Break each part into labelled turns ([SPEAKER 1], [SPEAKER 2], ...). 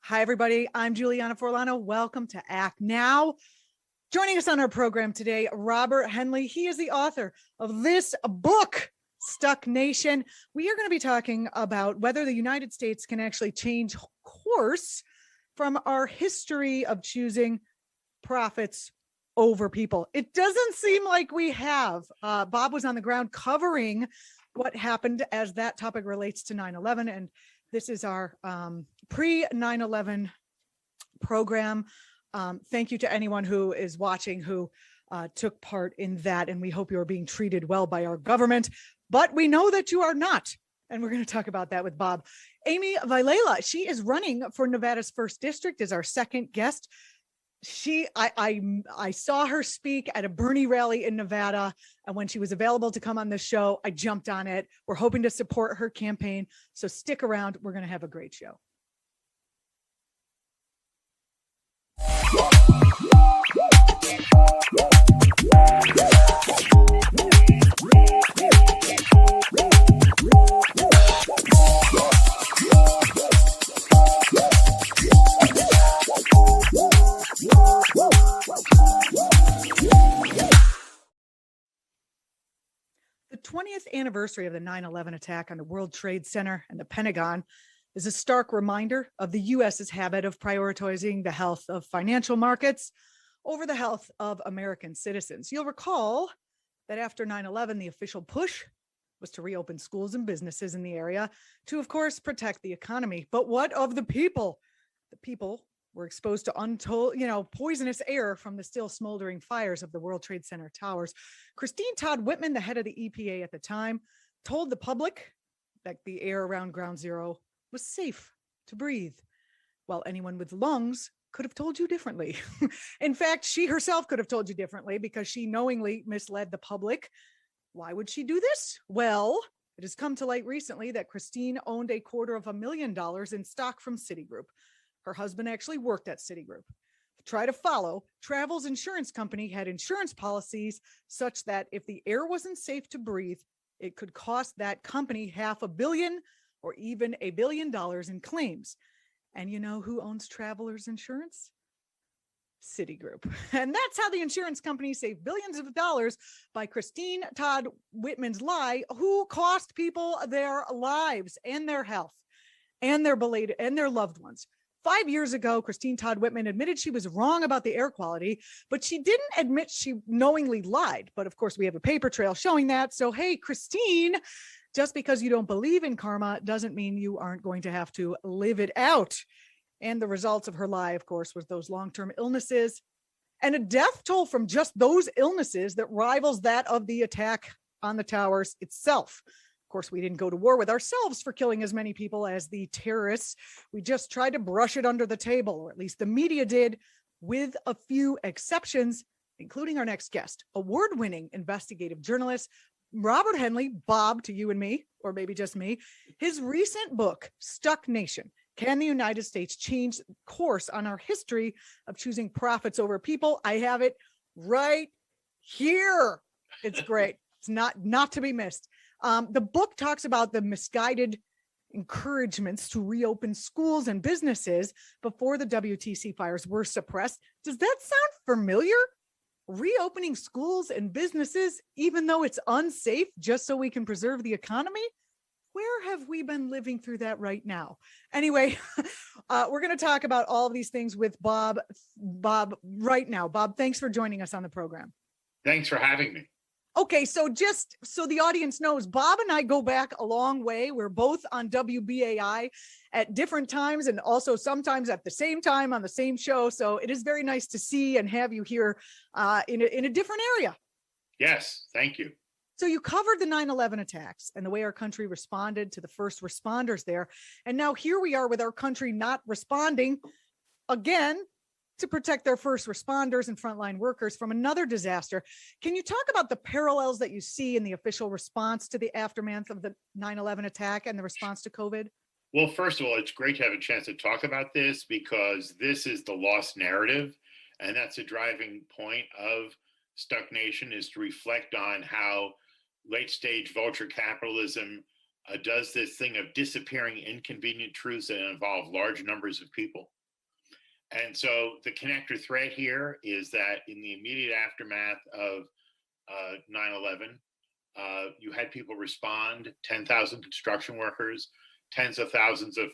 [SPEAKER 1] Hi, everybody. I'm Julianna Forlano. Welcome to actNOW. Joining us on our program today, Robert Hennelly. He is the author of this book, Stuck Nation. We are going to be talking about whether the United States can actually change course from our history of choosing profits over people. It doesn't seem like we have. Bob was on the ground covering what happened as that topic relates to 9/11, and this is our pre-9/11 program. Thank you to anyone who is watching who took part in that, and we hope you are being treated well by our government, but we know that you are not, and we're going to talk about that with Bob. Amy Vilela, she is running for Nevada's 1st District, is our second guest. I saw her speak at a Bernie rally in Nevada, and when she was available to come on the show, I jumped on it. We're hoping to support her campaign, so stick around. We're going to have a great show. The 20th anniversary of the 9/11 attack on the World Trade Center and the Pentagon is a stark reminder of the U.S.'s habit of prioritizing the health of financial markets over the health of American citizens. You'll recall that after 9/11, the official push was to reopen schools and businesses in the area to, of course, protect the economy. But what of the people? The people were exposed to untold, poisonous air from the still smoldering fires of the World Trade Center towers. Christine Todd Whitman, the head of the EPA at the time, told the public that the air around Ground Zero was safe to breathe, while anyone with lungs could have told you differently. In fact, she herself could have told you differently because she knowingly misled the public. Why would she do this? Well, it has come to light recently that Christine owned $250,000 in stock from Citigroup. Her husband actually worked at Citigroup. To try to follow, Travel's insurance company had insurance policies such that if the air wasn't safe to breathe, it could cost that company $500 million or even $1 billion in claims. And you know who owns Travelers Insurance? Citigroup. And that's how the insurance company saved billions of dollars by Christine Todd Whitman's lie, who cost people their lives and their health and their loved ones. 5 years ago, Christine Todd Whitman admitted she was wrong about the air quality, but she didn't admit she knowingly lied. But of course, we have a paper trail showing that. So, hey, Christine, just because you don't believe in karma doesn't mean you aren't going to have to live it out. And the results of her lie, of course, was those long-term illnesses and a death toll from just those illnesses that rivals that of the attack on the towers itself. Of course, we didn't go to war with ourselves for killing as many people as the terrorists. We just tried to brush it under the table, or at least the media did, with a few exceptions, including our next guest, award-winning investigative journalist, Robert Hennelly. Bob, to you and me, or maybe just me, his recent book, Stuck Nation: Can the United States Change Course on Our History of Choosing Profits Over People? I have it right here. It's great. It's not to be missed. The book talks about the misguided encouragements to reopen schools and businesses before the WTC fires were suppressed. Does that sound familiar? Reopening schools and businesses, even though it's unsafe, just so we can preserve the economy? Where have we been living through that right now? Anyway, we're going to talk about all of these things with Bob right now. Bob, thanks for joining us on the program.
[SPEAKER 2] Thanks for having me.
[SPEAKER 1] Okay, so just so the audience knows, Bob and I go back a long way. We're both on WBAI at different times and also sometimes at the same time on the same show. So it is very nice to see and have you here in a different area.
[SPEAKER 2] Yes, thank you.
[SPEAKER 1] So you covered the 9/11 attacks and the way our country responded to the first responders there. And now here we are with our country not responding again to protect their first responders and frontline workers from another disaster. Can you talk about the parallels that you see in the official response to the aftermath of the 9/11 attack and the response to COVID?
[SPEAKER 2] Well, first of all, it's great to have a chance to talk about this because this is the lost narrative. And that's a driving point of Stuck Nation, is to reflect on how late stage vulture capitalism does this thing of disappearing inconvenient truths that involve large numbers of people. And so the connector thread here is that in the immediate aftermath of 9/11, you had people respond, 10,000 construction workers, tens of thousands of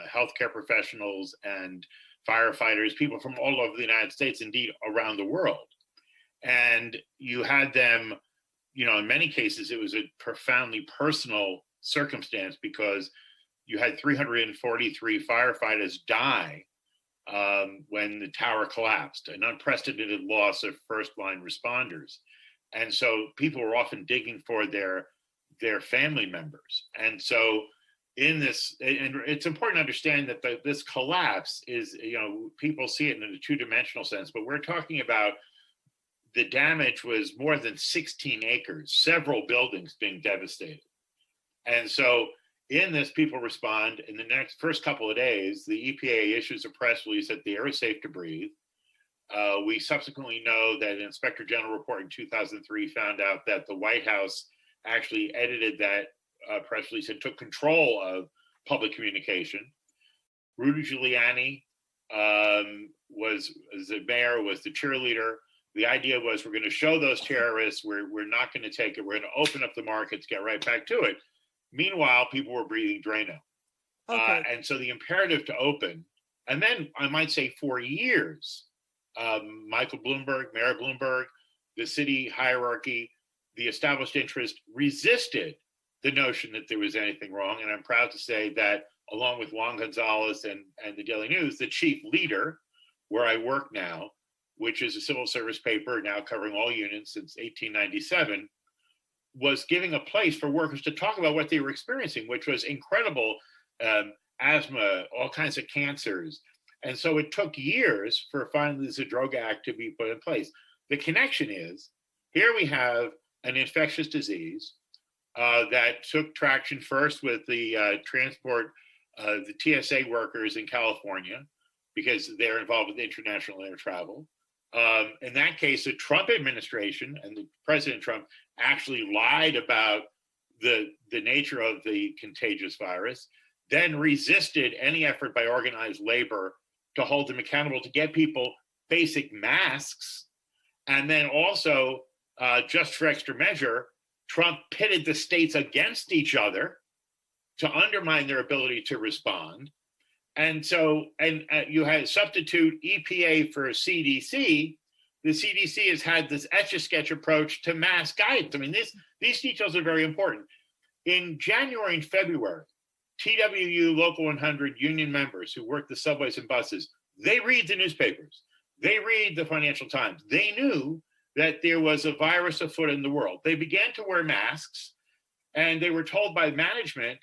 [SPEAKER 2] healthcare professionals and firefighters, people from all over the United States, indeed around the world. And you had them, in many cases, it was a profoundly personal circumstance because you had 343 firefighters die when the tower collapsed, an unprecedented loss of first line responders. And so people were often digging for their family members. And so in this, and it's important to understand that this collapse is, people see it in a two-dimensional sense, but we're talking about the damage was more than 16 acres, several buildings being devastated. And so in this, people respond. In the first couple of days, the EPA issues a press release that the air is safe to breathe. We subsequently know that an Inspector General report in 2003 found out that the White House actually edited that press release and took control of public communication. Rudy Giuliani was the mayor, was the cheerleader. The idea was we're going to show those terrorists, we're not going to take it, we're going to open up the markets, get right back to it. Meanwhile, people were breathing Drano.
[SPEAKER 1] Okay.
[SPEAKER 2] And so the imperative to open, and then I might say for years, Michael Bloomberg, Mayor Bloomberg, the city hierarchy, the established interest resisted the notion that there was anything wrong. And I'm proud to say that along with Juan Gonzalez and the Daily News, the chief leader, where I work now, which is a civil service paper now covering all unions since 1897, was giving a place for workers to talk about what they were experiencing, which was incredible asthma, all kinds of cancers. And so it took years for finally the Drug Act to be put in place. The connection is, here we have an infectious disease that took traction first with the the TSA workers in California, because they're involved with international air travel. In that case, the Trump administration and the President Trump actually lied about the nature of the contagious virus, then resisted any effort by organized labor to hold them accountable, to get people basic masks. And then also, just for extra measure, Trump pitted the states against each other to undermine their ability to respond. And so, you had substitute EPA for CDC. The CDC has had this etch-a-sketch approach to mask guidance. I mean, these details are very important. In January and February, TWU Local 100 union members who work the subways and buses, they read the newspapers. They read the Financial Times. They knew that there was a virus afoot in the world. They began to wear masks, and they were told by management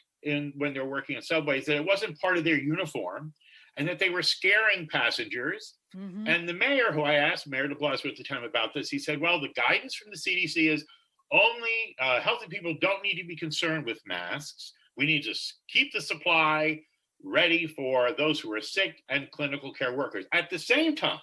[SPEAKER 2] when they were working in subways that it wasn't part of their uniform and that they were scaring passengers.
[SPEAKER 1] Mm-hmm.
[SPEAKER 2] And the mayor, who I asked, Mayor de Blasio at the time about this, he said, well, the guidance from the CDC is only healthy people don't need to be concerned with masks. We need to keep the supply ready for those who are sick and clinical care workers. At the same time,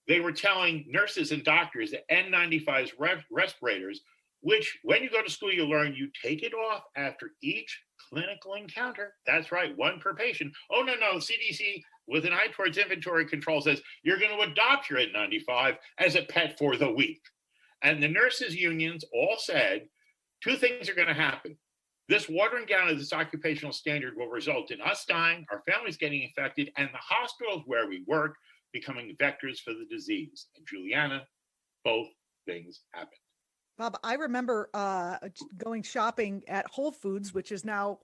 [SPEAKER 2] they were telling nurses and doctors that N95s, respirators, which when you go to school, you learn you take it off after each clinical encounter. That's right, one per patient. Oh, no, CDC, with an eye towards inventory control, says you're going to adopt your N95 as a pet for the week. And the nurses' unions all said two things are going to happen. This watering down of this occupational standard will result in us dying, our families getting infected, and the hospitals where we work becoming vectors for the disease. And Julianna, both things happened.
[SPEAKER 1] Bob, I remember going shopping at Whole Foods, which is now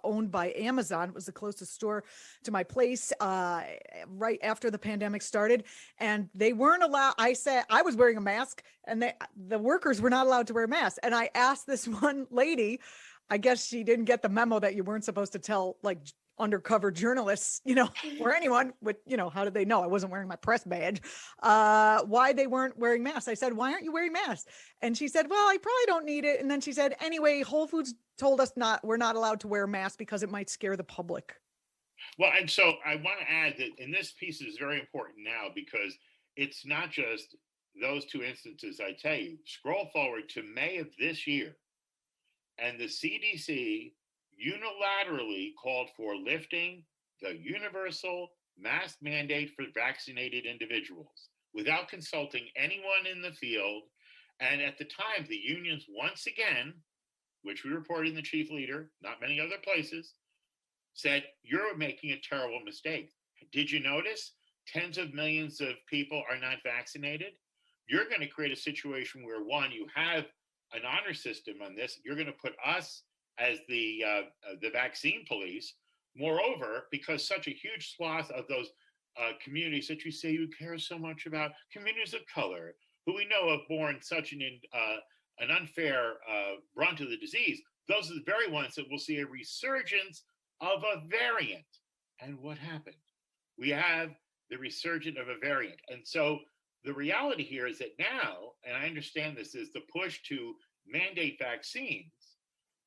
[SPEAKER 1] owned by Amazon. It was the closest store to my place right after the pandemic started. And they weren't allowed. I said I was wearing a mask, and the workers were not allowed to wear masks. And I asked this one lady, I guess she didn't get the memo that you weren't supposed to tell like undercover journalists, or anyone with, how did they know I wasn't wearing my press badge, why they weren't wearing masks. I said, why aren't you wearing masks? And she said, well, I probably don't need it. And then she said, anyway, Whole Foods told us we're not allowed to wear masks because it might scare the public.
[SPEAKER 2] Well, and so I want to add that, and this piece is very important now because it's not just those two instances. I tell you, scroll forward to May of this year, and the CDC unilaterally called for lifting the universal mask mandate for vaccinated individuals without consulting anyone in the field. And at the time, the unions once again, which we reported in the chief leader, not many other places, said, you're making a terrible mistake. Did you notice tens of millions of people are not vaccinated? You're going to create a situation where, one, you have an honor system on this. You're going to put us as the vaccine police. Moreover, because such a huge swath of those communities that you say you care so much about, communities of color, who we know have borne such an unfair brunt of the disease, those are the very ones that will see a resurgence of a variant. And what happened? We have the resurgence of a variant. And so the reality here is that now, and I understand this is the push to mandate vaccines,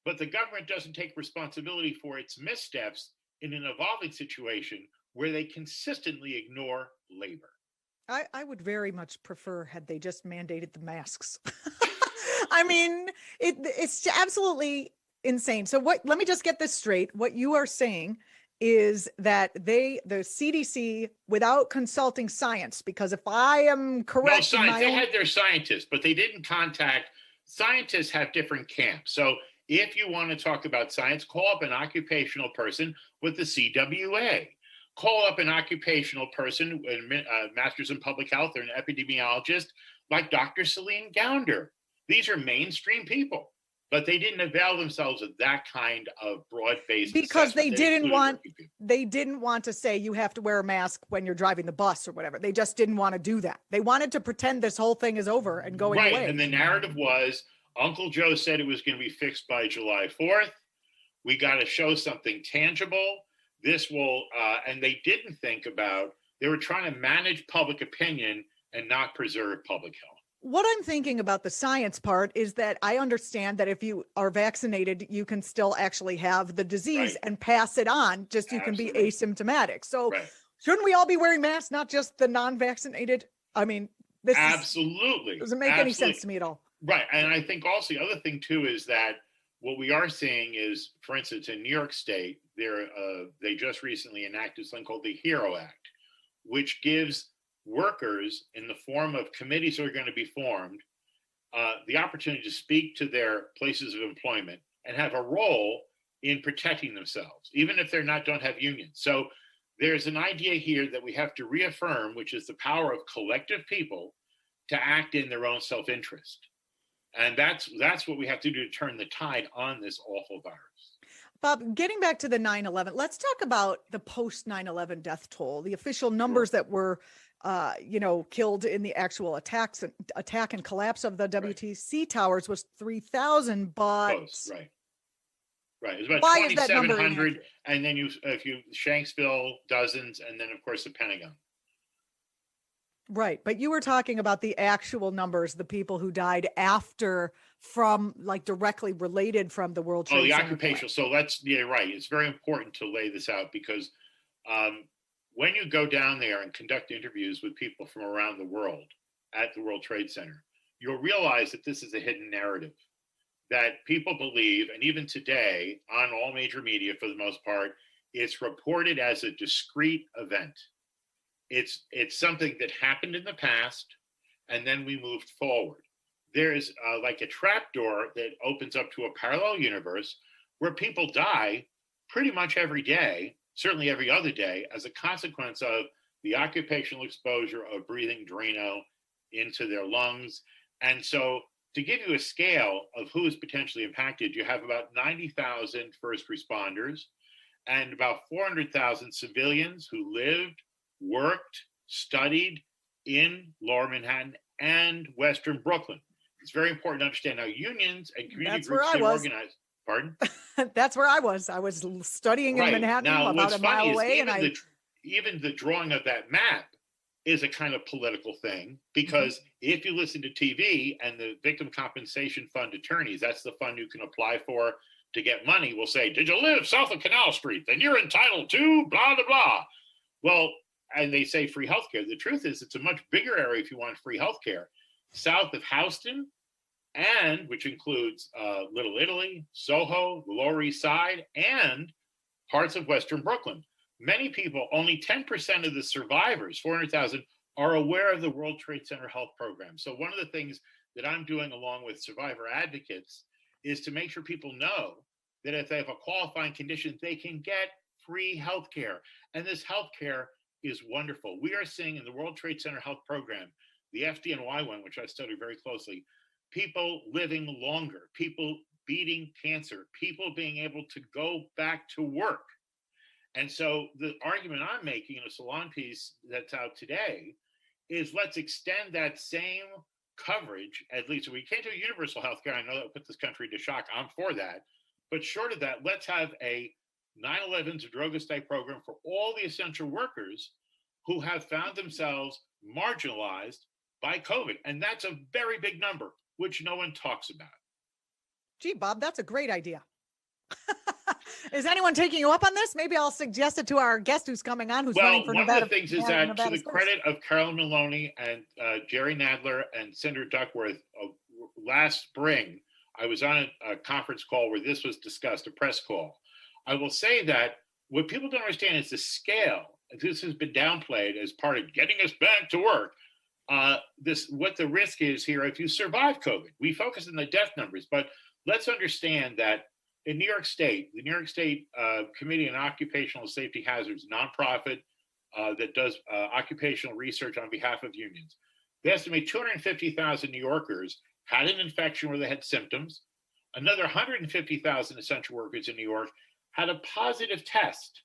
[SPEAKER 2] but the government doesn't take responsibility for its missteps in an evolving situation where they consistently ignore labor.
[SPEAKER 1] I would very much prefer had they just mandated the masks. I mean, it's absolutely insane. So let me just get this straight. What you are saying is that the CDC, without consulting science, because if I am correct,
[SPEAKER 2] they had their scientists, but they didn't contact. Scientists have different camps. So if you want to talk about science, call up an occupational person with the CWA. Call up an occupational person, a master's in public health or an epidemiologist like Dr. Celine Gounder. These are mainstream people, but they didn't avail themselves of that kind of broad-based
[SPEAKER 1] because they didn't want to say you have to wear a mask when you're driving the bus or whatever. They just didn't want to do that. They wanted to pretend this whole thing is over and going away.
[SPEAKER 2] Right, and the narrative was Uncle Joe said it was going to be fixed by July 4th. We got to show something tangible. This will, and they didn't think about, they were trying to manage public opinion and not preserve public health.
[SPEAKER 1] What I'm thinking about the science part is that I understand that if you are vaccinated, you can still actually have the disease and pass it on, just you can be asymptomatic. So shouldn't we all be wearing masks, not just the non-vaccinated? I mean, this doesn't make any sense to me at all.
[SPEAKER 2] Right. And I think also the other thing too is that what we are seeing is, for instance, in New York State, they just recently enacted something called the HERO Act, which gives workers in the form of committees that are going to be formed the opportunity to speak to their places of employment and have a role in protecting themselves, even if don't have unions. So there's an idea here that we have to reaffirm, which is the power of collective people to act in their own self-interest. And that's what we have to do to turn the tide on this awful virus.
[SPEAKER 1] Bob, getting back to the 9/11, let's talk about the post 9/11 death toll, the official numbers that were, killed in the actual attack and collapse of the WTC towers was 3,000, but
[SPEAKER 2] right. It was about 2,700, and then if you Shanksville, dozens, and then of course the Pentagon.
[SPEAKER 1] Right. But you were talking about the actual numbers, the people who died from directly related from the World Trade Center.
[SPEAKER 2] The occupational. So right. It's very important to lay this out because when you go down there and conduct interviews with people from around the world at the World Trade Center, you'll realize that this is a hidden narrative that people believe, and even today on all major media for the most part, it's reported as a discrete event. It's something that happened in the past, and then we moved forward. There's like a trapdoor that opens up to a parallel universe where people die pretty much every day, certainly every other day, as a consequence of the occupational exposure of breathing Drano into their lungs. And so to give you a scale of who is potentially impacted, you have about 90,000 first responders and about 400,000 civilians who lived, worked, studied in Lower Manhattan and Western Brooklyn. It's very important to understand how unions and community groups get organized. Pardon?
[SPEAKER 1] That's where I was. I was studying in Manhattan,
[SPEAKER 2] now,
[SPEAKER 1] about a mile away.
[SPEAKER 2] Even the drawing of that map is a kind of political thing, because if you listen to TV and the Victim Compensation Fund attorneys, that's the fund you can apply for to get money, will say, did you live south of Canal Street? Then you're entitled to blah, blah, blah. Well, and they say free healthcare. The truth is it's a much bigger area if you want free healthcare. South of Houston, and which includes Little Italy, Soho, the Lower East Side, and parts of Western Brooklyn. many people, only 10% of the survivors, 400,000, are aware of the World Trade Center Health Program. So one of the things that I'm doing along with survivor advocates is to make sure people know that if they have a qualifying condition, they can get free health care. And this health care is wonderful. We are seeing in the World Trade Center Health Program, the FDNY one, which I study very closely, people living longer, people beating cancer, people being able to go back to work. And so the argument I'm making in a Salon piece that's out today is let's extend that same coverage, at least we can't do universal health care. I know that put this country to shock. I'm for that. But short of that, let's have a 9/11's Drogas Day program for all the essential workers who have found themselves marginalized by COVID. And that's a very big number, which no one talks about.
[SPEAKER 1] Gee, Bob, that's a great idea. Is anyone taking you up on this? Maybe I'll suggest it to our guest who's coming on, who's running for Nevada.
[SPEAKER 2] One of the things is that to the credit of Carolyn Maloney and Jerry Nadler and Cinder Duckworth, last spring, I was on a conference call where this was discussed, a press call. I will say that what people don't understand is the scale. This has been downplayed as part of getting us back to work. What the risk is here if you survive COVID. We focus on the death numbers, but let's understand that in New York State, the New York State Committee on Occupational Safety Hazards, nonprofit that does occupational research on behalf of unions, they estimate 250,000 New Yorkers had an infection where they had symptoms. Another 150,000 essential workers in New York had a positive test,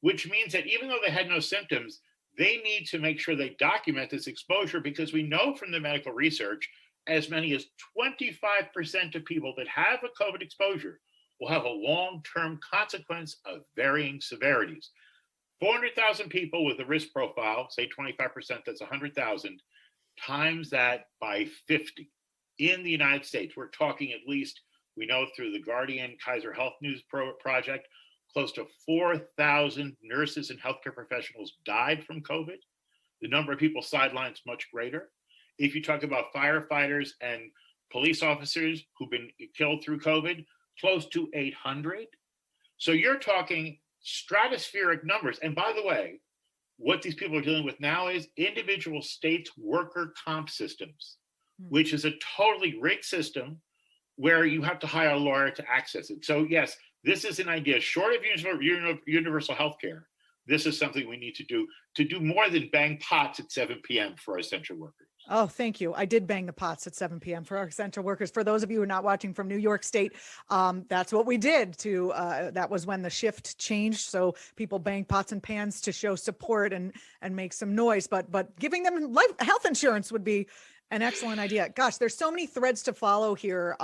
[SPEAKER 2] which means that even though they had no symptoms, they need to make sure they document this exposure, because we know from the medical research as many as 25% of people that have a COVID exposure will have a long-term consequence of varying severities. 400,000 people with a risk profile, say 25%, that's 100,000, times that by 50. In the United States, we're talking at least, we know through the Guardian Kaiser Health News Project, close to 4,000 nurses and healthcare professionals died from COVID. The number of people sidelined is much greater. If you talk about firefighters and police officers who've been killed through COVID, close to 800. So you're talking stratospheric numbers. And by the way, what these people are dealing with now is individual states' worker comp systems, which is a totally rigged system where you have to hire a lawyer to access it. So yes, this is an idea. Short of universal health care, this is something we need to do more than bang pots at 7 p.m. for our essential workers.
[SPEAKER 1] Oh, thank you. I did bang the pots at 7 p.m. for our essential workers. For those of you who are not watching from New York State, that's what we did that was when the shift changed. So people banged pots and pans to show support and make some noise, but giving them health insurance would be an excellent idea. Gosh, there's so many threads to follow here.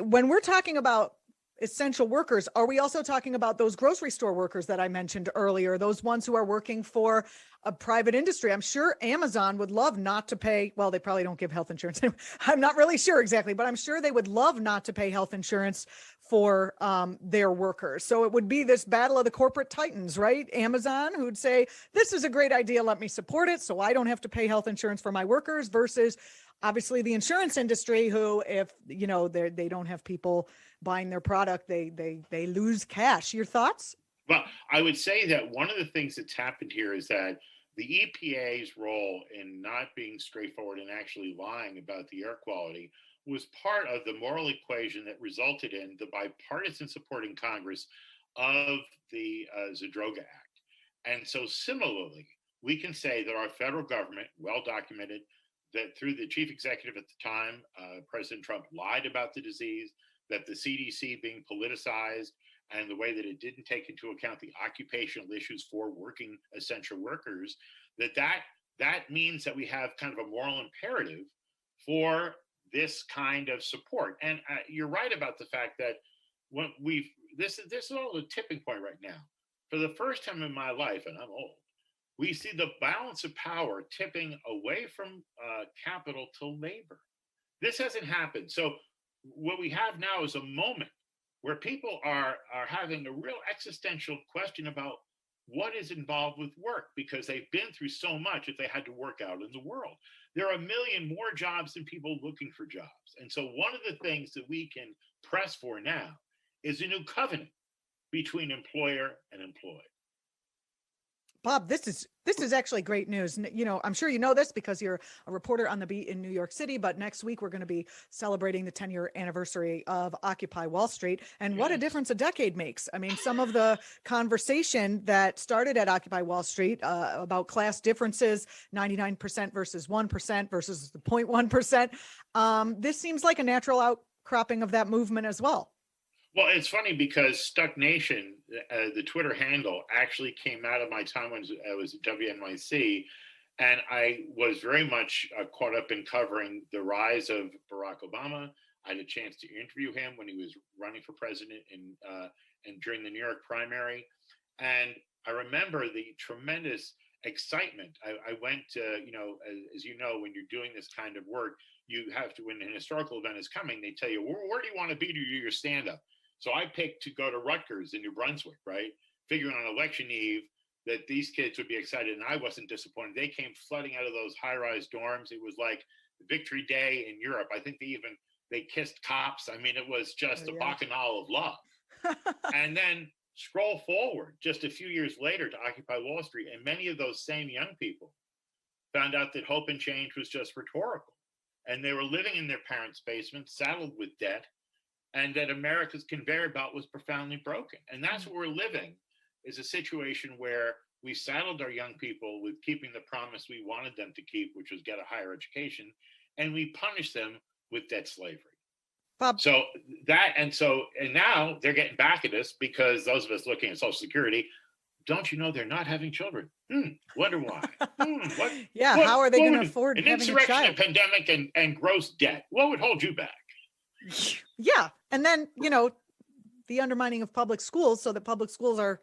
[SPEAKER 1] When we're talking about essential workers, are we also talking about those grocery store workers that I mentioned earlier, those ones who are working for a private industry? I'm sure Amazon would love not to pay. Well, they probably don't give health insurance. I'm not really sure exactly, but I'm sure they would love not to pay health insurance for their workers. So it would be this battle of the corporate titans, right? Amazon, who'd say, this is a great idea, let me support it so I don't have to pay health insurance for my workers, versus obviously the insurance industry, who, if they don't have people buying their product, they lose cash. Your thoughts?
[SPEAKER 2] Well, I would say that one of the things that's happened here is that the EPA's role in not being straightforward and actually lying about the air quality was part of the moral equation that resulted in the bipartisan support in Congress of the Zadroga Act. And so similarly, we can say that our federal government, well documented, that through the chief executive at the time, President Trump lied about the disease, that the CDC being politicized, and the way that it didn't take into account the occupational issues for working essential workers, that means that we have kind of a moral imperative for this kind of support. And you're right about the fact that when this is all a tipping point right now. For the first time in my life, and I'm old, we see the balance of power tipping away from capital to labor. This hasn't happened. So what we have now is a moment where people are having a real existential question about what is involved with work, because they've been through so much if they had to work out in the world. There are 1 million more jobs than people looking for jobs. And so one of the things that we can press for now is a new covenant between employer and employee.
[SPEAKER 1] Bob, this is actually great news. You know, I'm sure you know this because you're a reporter on the beat in New York City, but next week we're going to be celebrating the 10-year anniversary of Occupy Wall Street, and what a
[SPEAKER 2] Yes.
[SPEAKER 1] difference a decade makes. I mean, some of the conversation that started at Occupy Wall Street about class differences, 99% versus 1% versus the 0.1%, this seems like a natural outcropping of that movement as well.
[SPEAKER 2] Well, it's funny because Stuck Nation, the Twitter handle, actually came out of my time when I was at WNYC, and I was very much caught up in covering the rise of Barack Obama. I had a chance to interview him when he was running for president and during the New York primary, and I remember the tremendous excitement. I went to, as you know, when you're doing this kind of work, you have to, when an historical event is coming, they tell you, where do you want to be to do your stand-up? So I picked to go to Rutgers in New Brunswick, right? Figuring on election eve that these kids would be excited, and I wasn't disappointed. They came flooding out of those high-rise dorms. It was like Victory Day in Europe. I think they kissed cops. I mean, it was just a bacchanal of love. And then scroll forward just a few years later to Occupy Wall Street, and many of those same young people found out that hope and change was just rhetorical, and they were living in their parents' basements, saddled with debt, and that America's conveyor belt was profoundly broken. And that's what we're living, is a situation where we saddled our young people with keeping the promise we wanted them to keep, which was get a higher education, and we punished them with debt slavery.
[SPEAKER 1] Bob.
[SPEAKER 2] So now they're getting back at us because those of us looking at Social Security, don't you know they're not having children? Wonder why.
[SPEAKER 1] How are they going to afford
[SPEAKER 2] an
[SPEAKER 1] having a
[SPEAKER 2] insurrection,
[SPEAKER 1] child?
[SPEAKER 2] a pandemic, and gross debt? What would hold you back?
[SPEAKER 1] Yeah. And then, the undermining of public schools, so that public schools are,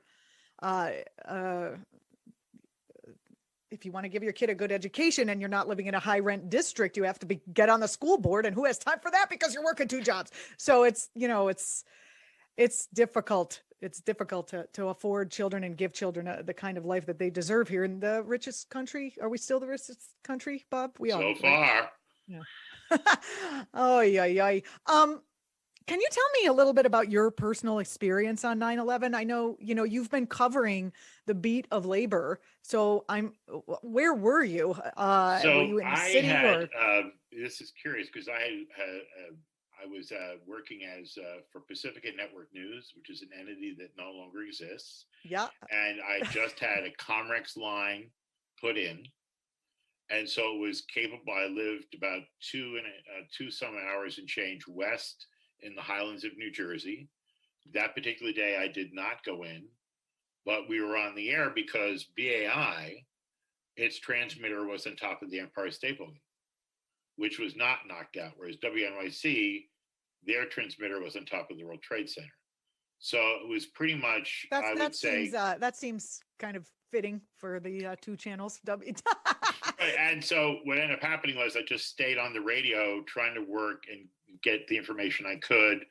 [SPEAKER 1] if you want to give your kid a good education and you're not living in a high rent district, you have to get on the school board, and who has time for that because you're working 2 jobs. So it's difficult. It's difficult to afford children and give children the kind of life that they deserve here in the richest country. Are we still the richest country, Bob? We are.
[SPEAKER 2] So far.
[SPEAKER 1] Yeah. Oh, yeah. Can you tell me a little bit about your personal experience on 9/11? I know, you've been covering the beat of labor. So where were you? Were you in the city?
[SPEAKER 2] This is curious because I was working for Pacifica Network News, which is an entity that no longer exists.
[SPEAKER 1] Yeah.
[SPEAKER 2] And I just had a Comrex line put in. And so it was capable. I lived about two some hours and change west in the Highlands of New Jersey. That particular day, I did not go in, but we were on the air because BAI, its transmitter was on top of the Empire State Building, which was not knocked out, whereas WNYC, their transmitter was on top of the World Trade Center. So it was pretty much,
[SPEAKER 1] that seems kind of fitting for the 2 channels.
[SPEAKER 2] And so what ended up happening was I just stayed on the radio trying to work and get the information I could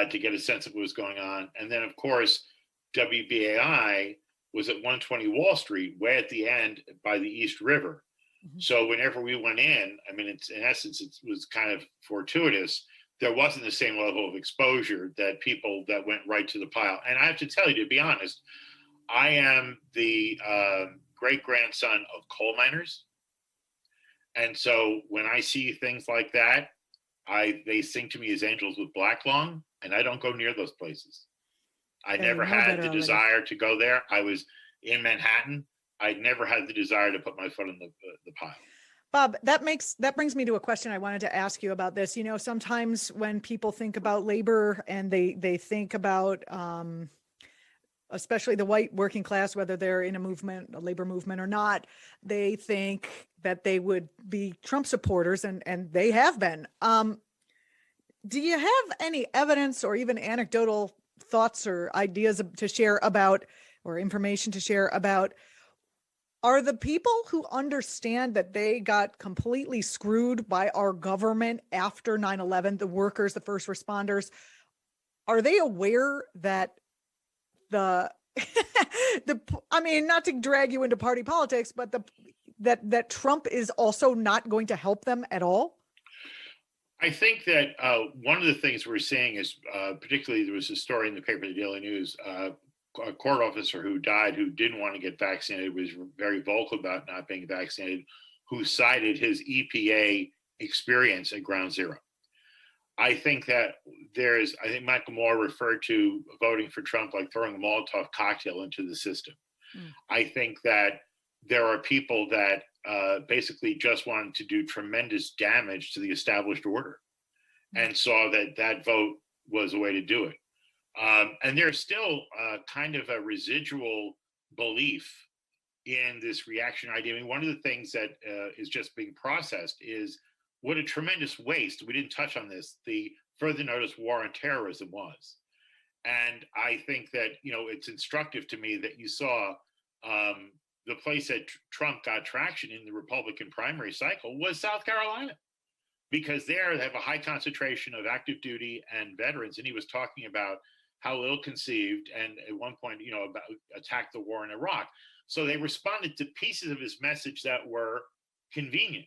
[SPEAKER 2] to get a sense of what was going on. And then, of course, WBAI was at 120 Wall Street, way at the end by the East River. Mm-hmm. So whenever we went in, I mean, in essence, it was kind of fortuitous. There wasn't the same level of exposure that people that went right to the pile. And I have to tell you, to be honest, I am the great-grandson of coal miners. And so when I see things like that, they sing to me as angels with black lung, and I don't go near those places. I never had the desire to go there. I was in Manhattan. I never had the desire to put my foot in the pile.
[SPEAKER 1] Bob, that brings me to a question I wanted to ask you about this. Sometimes when people think about labor and they think about, especially the white working class, whether they're in a labor movement or not, they think that they would be Trump supporters, and they have been. Do you have any evidence or even anecdotal thoughts or ideas to share about, or information to share about, are the people who understand that they got completely screwed by our government after 9/11, the workers, the first responders, are they aware that I mean, not to drag you into party politics, but that Trump is also not going to help them at all?
[SPEAKER 2] I think that one of the things we're seeing is, particularly there was a story in the paper, the Daily News, a court officer who died who didn't want to get vaccinated, was very vocal about not being vaccinated, who cited his EPA experience at ground zero. I think that I think Michael Moore referred to voting for Trump like throwing a Molotov cocktail into the system. I think that there are people that basically just wanted to do tremendous damage to the established order and saw that that vote was a way to do it. And there's still kind of a residual belief in this reactionary idea. I mean, one of the things that is just being processed is what a tremendous waste. We didn't touch on this. The further notice war on terrorism was. And I think that, it's instructive to me that you saw the place that Trump got traction in the Republican primary cycle was South Carolina, because there they have a high concentration of active duty and veterans. And he was talking about how ill-conceived and at one point, about attacked the war in Iraq. So they responded to pieces of his message that were convenient.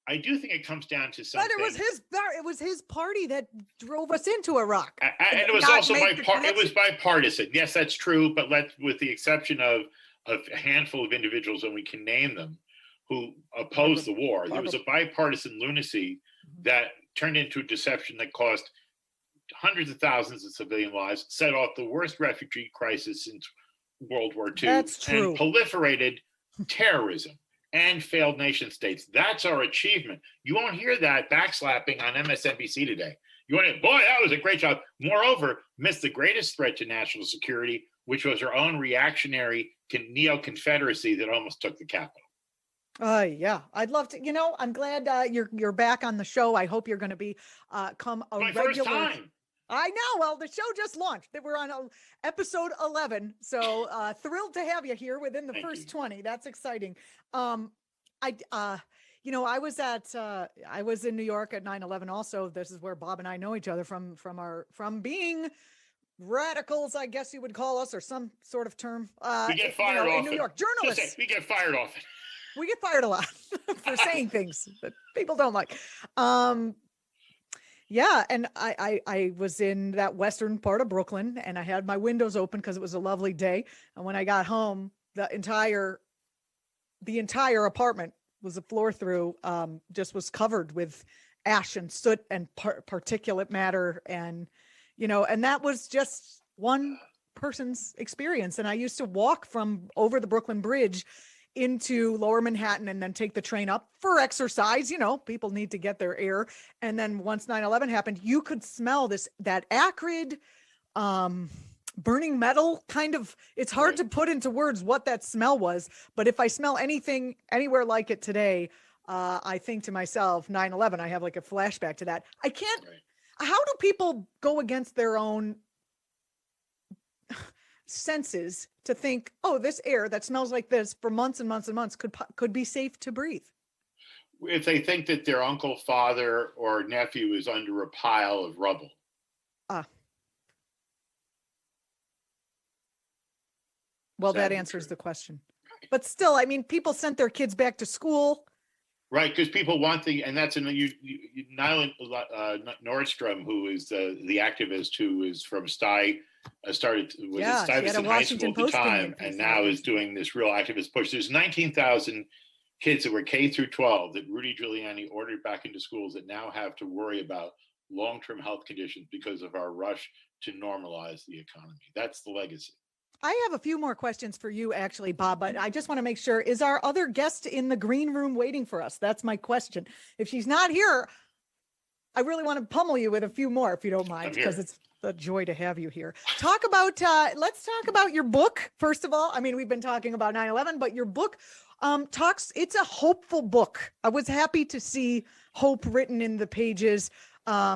[SPEAKER 2] I do think it comes down to something.
[SPEAKER 1] But it was his party that drove us into Iraq.
[SPEAKER 2] And it was also bipartisan. Yes, that's true. But with the exception of a handful of individuals, and we can name them, who opposed the war, there was a bipartisan lunacy that turned into a deception that cost hundreds of thousands of civilian lives, set off the worst refugee crisis since World War II,
[SPEAKER 1] That's true.
[SPEAKER 2] and proliferated terrorism and failed nation states. That's our achievement. You won't hear that backslapping on MSNBC today. You want to, boy, that was a great job. Moreover, missed the greatest threat to national security, which was our own reactionary neo-Confederacy that almost took the Capitol.
[SPEAKER 1] Yeah, I'd love to. I'm glad you're back on the show. I hope you're going to be come a
[SPEAKER 2] My
[SPEAKER 1] regular.
[SPEAKER 2] first time.
[SPEAKER 1] I know. Well, the show just launched. We're on episode 11. So thrilled to have you here within the first 20. That's exciting. I was I was in New York at 9/11 also. This is where Bob and I know each other from being radicals, I guess you would call us, or some sort of term.
[SPEAKER 2] We get fired often.
[SPEAKER 1] In New York. Journalists.
[SPEAKER 2] We get fired often.
[SPEAKER 1] We get fired a lot for saying things that people don't like. Yeah. And I was in that western part of Brooklyn, and I had my windows open because it was a lovely day. And when I got home, the entire apartment was a floor through, just was covered with ash and soot and particulate matter. And, and that was just one person's experience. And I used to walk from over the Brooklyn Bridge into Lower Manhattan and then take the train up for exercise. People need to get their air. And then once 9/11 happened, you could smell that acrid, burning metal kind of. It's hard to put into words what that smell was, but if I smell anything anywhere like it today, I think to myself, 9/11, I have like a flashback to that. I can't. How do people go against their own senses to think, oh, this air that smells like this for months and months and months could be safe to breathe?
[SPEAKER 2] If they think that their uncle, father, or nephew is under a pile of rubble.
[SPEAKER 1] Well, that answers the question. But still, I mean, people sent their kids back to school.
[SPEAKER 2] Right, because people want and that's Nyland Nordstrom, who is the activist who is from Stuyvesant High School at the time, and now is doing this real activist push. There's 19,000 kids that were K through 12 that Rudy Giuliani ordered back into schools that now have to worry about long-term health conditions because of our rush to normalize the economy. That's the legacy.
[SPEAKER 1] I have a few more questions for you, actually, Bob, but I just want to make sure, is our other guest in the green room waiting for us? That's my question. If she's not here, I really want to pummel you with a few more, if you don't mind, because it's a joy to have you here. Let's talk about your book, first of all. I mean, we've been talking about 9/11, but your book it's a hopeful book. I was happy to see hope written in the pages.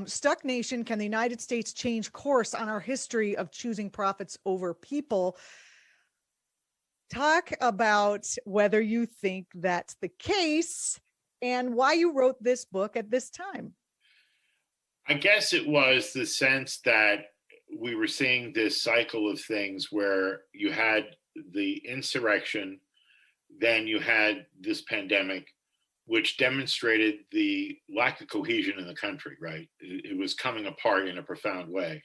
[SPEAKER 1] Stuck Nation, Can the United States Change Course on Our History of Choosing Profits Over People? Talk about whether you think that's the case and why you wrote this book at this time.
[SPEAKER 2] I guess it was the sense that we were seeing this cycle of things where you had the insurrection, then you had this pandemic, which demonstrated the lack of cohesion in the country, right? It was coming apart in a profound way.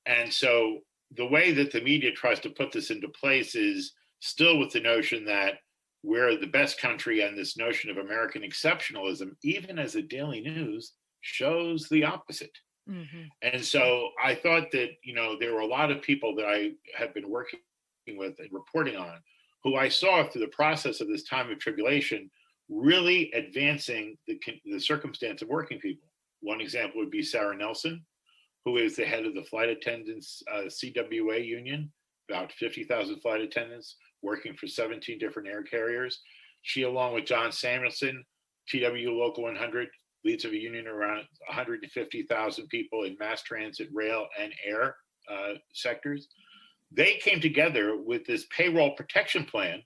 [SPEAKER 2] And so the way that the media tries to put this into place is still with the notion that we're the best country, and this notion of American exceptionalism, even as the Daily News shows the opposite.
[SPEAKER 1] Mm-hmm.
[SPEAKER 2] And so I thought that, there were a lot of people that I have been working with and reporting on who I saw through the process of this time of tribulation really advancing the circumstance of working people. One example would be Sarah Nelson, who is the head of the flight attendants CWA union, about 50,000 flight attendants working for 17 different air carriers. She, along with John Samuelson, TW Local 100, leads of a union around 150,000 people in mass transit, rail, and air sectors. They came together with this payroll protection plan,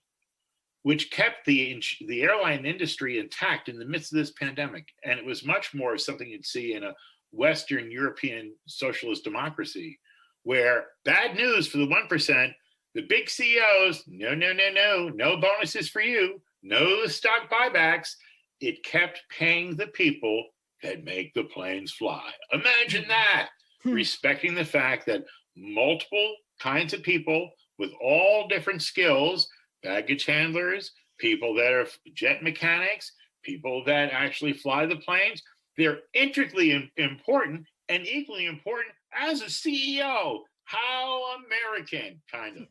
[SPEAKER 2] which kept the airline industry intact in the midst of this pandemic. And it was much more something you'd see in a Western European socialist democracy, where bad news for the 1%, the big CEOs, no bonuses for you, no stock buybacks. It kept paying the people that make the planes fly. Imagine that, respecting the fact that multiple kinds of people with all different skills, baggage handlers, people that are jet mechanics, people that actually fly the planes, they're intricately important and equally important as a CEO. How American, kind of.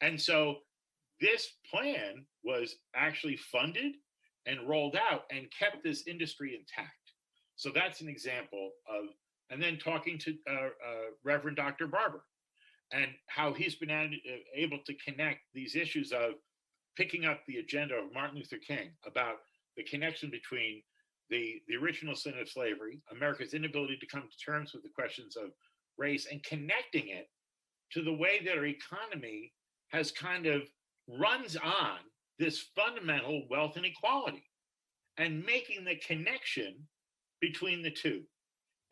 [SPEAKER 2] And so this plan was actually funded and rolled out and kept this industry intact. So that's an example of, and then talking to Reverend Dr. Barber and how he's been able to connect these issues of picking up the agenda of Martin Luther King about the connection between the original sin of slavery, America's inability to come to terms with the questions of race, and connecting it to the way that our economy has kind of runs on this fundamental wealth inequality, and making the connection between the two.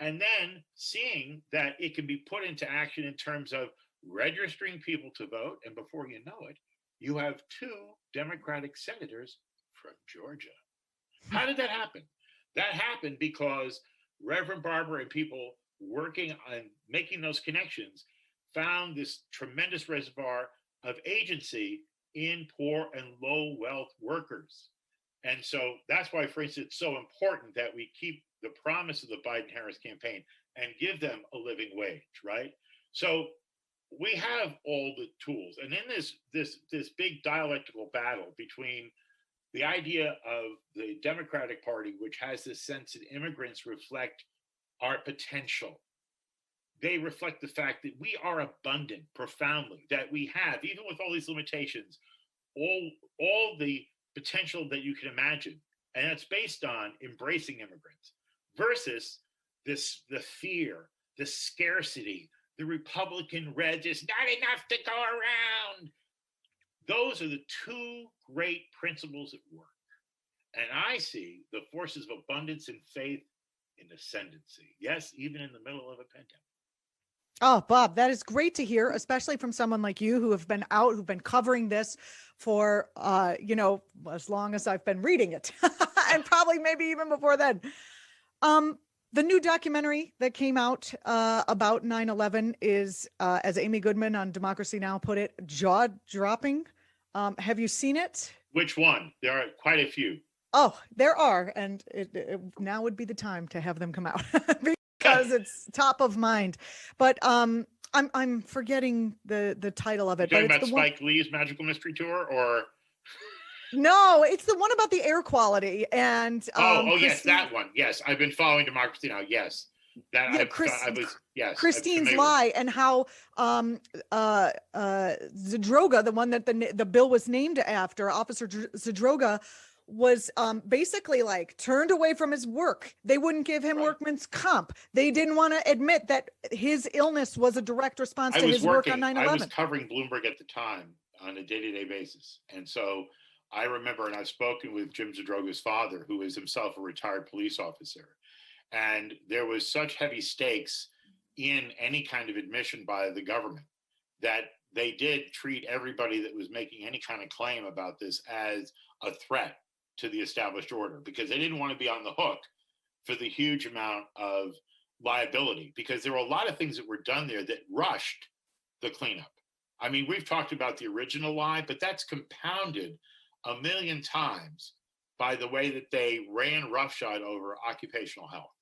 [SPEAKER 2] And then seeing that it can be put into action in terms of registering people to vote. And before you know it, you have 2 Democratic senators from Georgia. How did that happen? That happened because Reverend Barber and people working on making those connections found this tremendous reservoir of agency in poor and low wealth workers. And so that's why, for instance, it's so important that we keep the promise of the Biden-Harris campaign and give them a living wage, right? So we have all the tools. And in this big dialectical battle between the idea of the Democratic Party, which has this sense that immigrants reflect our potential, they reflect the fact that we are abundant profoundly, that we have, even with all these limitations, all the potential that you can imagine. And it's based on embracing immigrants versus the fear, the scarcity, the Republican red, there's not enough to go around. Those are the 2 great principles at work. And I see the forces of abundance and faith in ascendancy. Yes, even in the middle of a pandemic.
[SPEAKER 1] Oh, Bob, that is great to hear, especially from someone like you who have been out, who've been covering this for, as long as I've been reading it and probably maybe even before then. The new documentary that came out about 9/11 is, as Amy Goodman on Democracy Now! Put it, jaw-dropping. Have you seen it?
[SPEAKER 2] Which one? There are quite a few.
[SPEAKER 1] Oh, there are. And it now would be the time to have them come out because it's top of mind. But I'm forgetting the title of it.
[SPEAKER 2] You're
[SPEAKER 1] but
[SPEAKER 2] talking
[SPEAKER 1] it's
[SPEAKER 2] about Spike Lee's Magical Mystery Tour, or?
[SPEAKER 1] No, it's the one about the air quality. And
[SPEAKER 2] yes, that one. Yes, I've been following Democracy Now. Yes, that yes.
[SPEAKER 1] Christine's lie, and how Zadroga, the one that the bill was named after, Officer Zadroga, was basically like turned away from his work. They wouldn't give him workman's comp. They didn't want to admit that his illness was a direct response to his work on 9/11.
[SPEAKER 2] I was covering Bloomberg at the time on a day-to-day basis. And so I remember, and I've spoken with Jim Zadroga's father, who is himself a retired police officer. And there was such heavy stakes in any kind of admission by the government that they did treat everybody that was making any kind of claim about this as a threat to the established order, because they didn't want to be on the hook for the huge amount of liability, because there were a lot of things that were done there that rushed the cleanup. I mean, we've talked about the original lie, but that's compounded a million times by the way that they ran roughshod over occupational health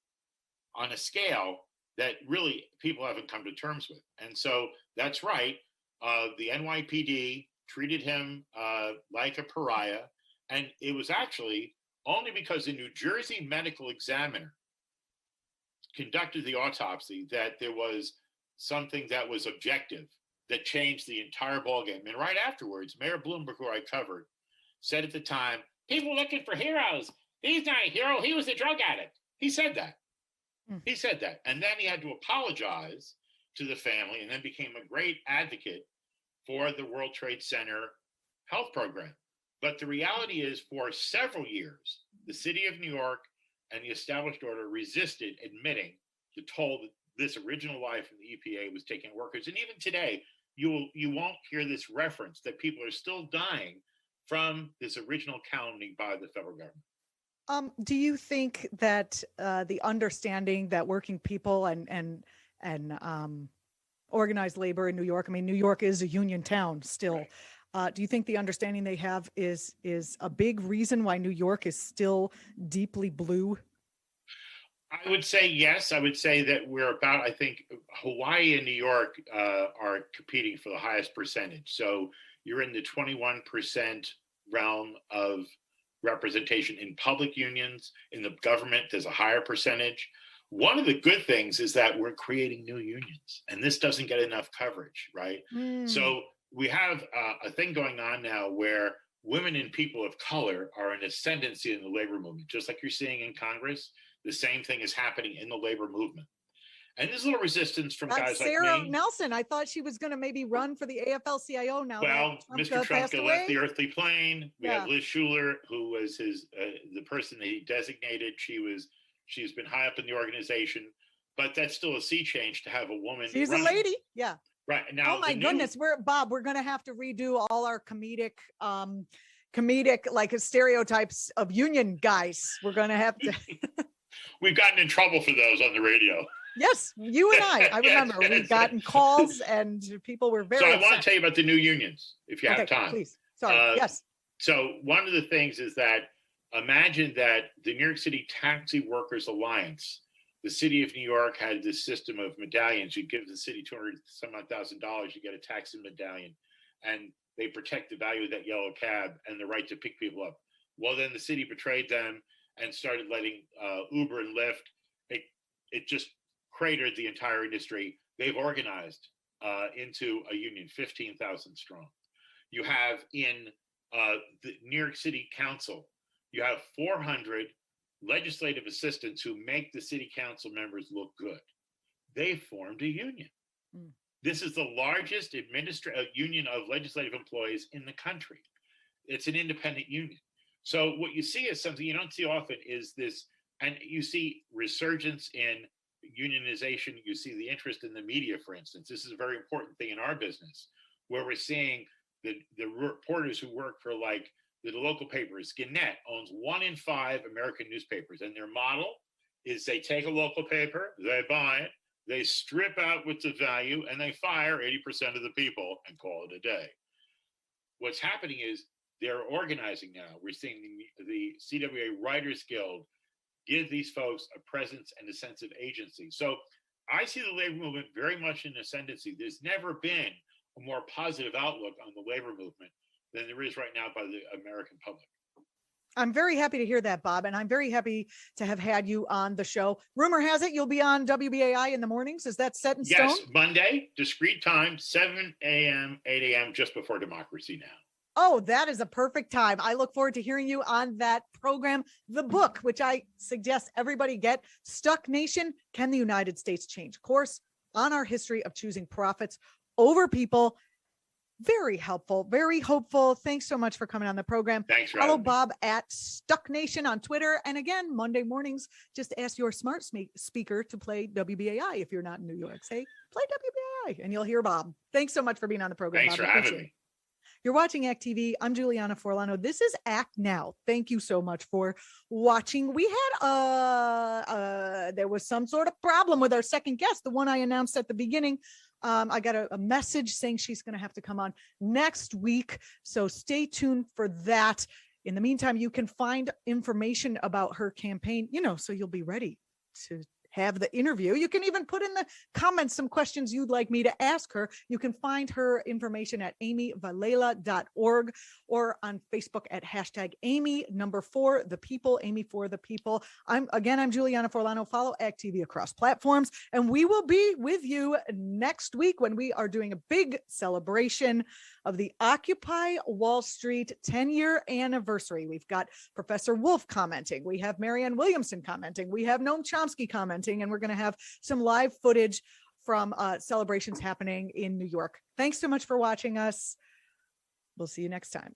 [SPEAKER 2] on a scale that really people haven't come to terms with. And so that's right. The NYPD treated him like a pariah. And it was actually only because the New Jersey medical examiner conducted the autopsy that there was something that was objective that changed the entire ballgame. And right afterwards, Mayor Bloomberg, who I covered, said at the time, people looking for heroes. He's not a hero. He was a drug addict. He said that. He said that. And then he had to apologize to the family and then became a great advocate for the World Trade Center health program. But the reality is, for several years, the city of New York and the established order resisted admitting the toll that this original lie from the EPA was taking workers. And even today, you won't hear this reference that people are still dying from this original counting by the federal government.
[SPEAKER 1] Do you think that the understanding that working people and organized labor in New York, I mean, New York is a union town still. Right. Do you think the understanding they have is a big reason why New York is still deeply blue?
[SPEAKER 2] I would say yes. I would say that we're about, I think Hawaii and New York are competing for the highest percentage. So you're in the 21% realm of representation in public unions. In the government, there's a higher percentage. One of the good things is that we're creating new unions, and this doesn't get enough coverage, right? So we have a thing going on now where women and people of color are an ascendancy in the labor movement, just like you're seeing in Congress. The same thing is happening in the labor movement. And there's a little resistance from guys
[SPEAKER 1] Sarah
[SPEAKER 2] like me.
[SPEAKER 1] Nelson, I thought she was going to maybe run for the AFL-CIO now.
[SPEAKER 2] Well, Mr. Trump left the earthly plane. We have Liz Schuler, who was the person that he designated. She's been high up in the organization, but that's still a sea change to have a woman.
[SPEAKER 1] She's a lady. Yeah.
[SPEAKER 2] Right. Now,
[SPEAKER 1] oh my goodness. We're going to have to redo all our comedic like stereotypes of union guys. We're going to have to.
[SPEAKER 2] We've gotten in trouble for those on the radio.
[SPEAKER 1] Yes, you and I remember we've gotten calls and people were very
[SPEAKER 2] upset.
[SPEAKER 1] I
[SPEAKER 2] want to tell you about the new unions, if you have time.
[SPEAKER 1] Please. Sorry. Yes.
[SPEAKER 2] So one of the things is that imagine that the New York City Taxi Workers Alliance, the city of New York had this system of medallions. You give the city $200,000, you get a taxi medallion, and they protect the value of that yellow cab and the right to pick people up. Well, then the city betrayed them and started letting Uber and Lyft. It just cratered the entire industry. They've organized into a union, 15,000 strong. You have in the New York City Council, you have 400 legislative assistants who make the city council members look good. They formed a union. This is the largest union of legislative employees in the country. It's an independent union. So what you see is something you don't see often is this, and you see resurgence in unionization. You see the interest in the media, for instance. This is a very important thing in our business, where we're seeing the reporters who work for like the local papers. Gannett owns 1 in 5 American newspapers, and their model is they take a local paper, they buy it, they strip out what's of value, and they fire 80% of the people and call it a day. What's happening is they're organizing now. We're seeing the CWA Writers Guild give these folks a presence and a sense of agency. So I see the labor movement very much in ascendancy. There's never been a more positive outlook on the labor movement than there is right now by the American public.
[SPEAKER 1] I'm very happy to hear that, Bob, and I'm very happy to have had you on the show. Rumor has it you'll be on WBAI in the mornings. Is that set in stone?
[SPEAKER 2] Yes, Monday, discrete time, 7 a.m., 8 a.m., just before Democracy Now!
[SPEAKER 1] Oh, that is a perfect time. I look forward to hearing you on that program. The book, which I suggest everybody get, Stuck Nation, Can the United States Change Course? On our history of choosing profits over people. Very helpful, very hopeful. Thanks so much for coming on the program.
[SPEAKER 2] Thanks for
[SPEAKER 1] Follow
[SPEAKER 2] having me.
[SPEAKER 1] Bob at Stuck Nation on Twitter. And again, Monday mornings, just ask your smart speaker to play WBAI. If you're not in New York, say, play WBAI, and you'll hear Bob. Thanks so much for being on the program,
[SPEAKER 2] Thanks
[SPEAKER 1] Bob.
[SPEAKER 2] for having me.
[SPEAKER 1] You're watching ActTV. I'm Julianna Forlano. This is Act Now. Thank you so much for watching. We had there was some sort of problem with our second guest, the one I announced at the beginning. I got a message saying she's going to have to come on next week. So stay tuned for that. In the meantime, you can find information about her campaign, so you'll be ready to have the interview. You can even put in the comments some questions you'd like me to ask her. You can find her information at amyvilela.org or on Facebook at hashtag Amy4the people, Amy for the people. I'm Julianna Forlano. Follow ActTV across platforms, and we will be with you next week when we are doing a big celebration of the Occupy Wall Street 10-year anniversary. We've got Professor Wolf commenting. We have Marianne Williamson commenting. We have Noam Chomsky commenting, and we're going to have some live footage from celebrations happening in New York. Thanks so much for watching us. We'll see you next time.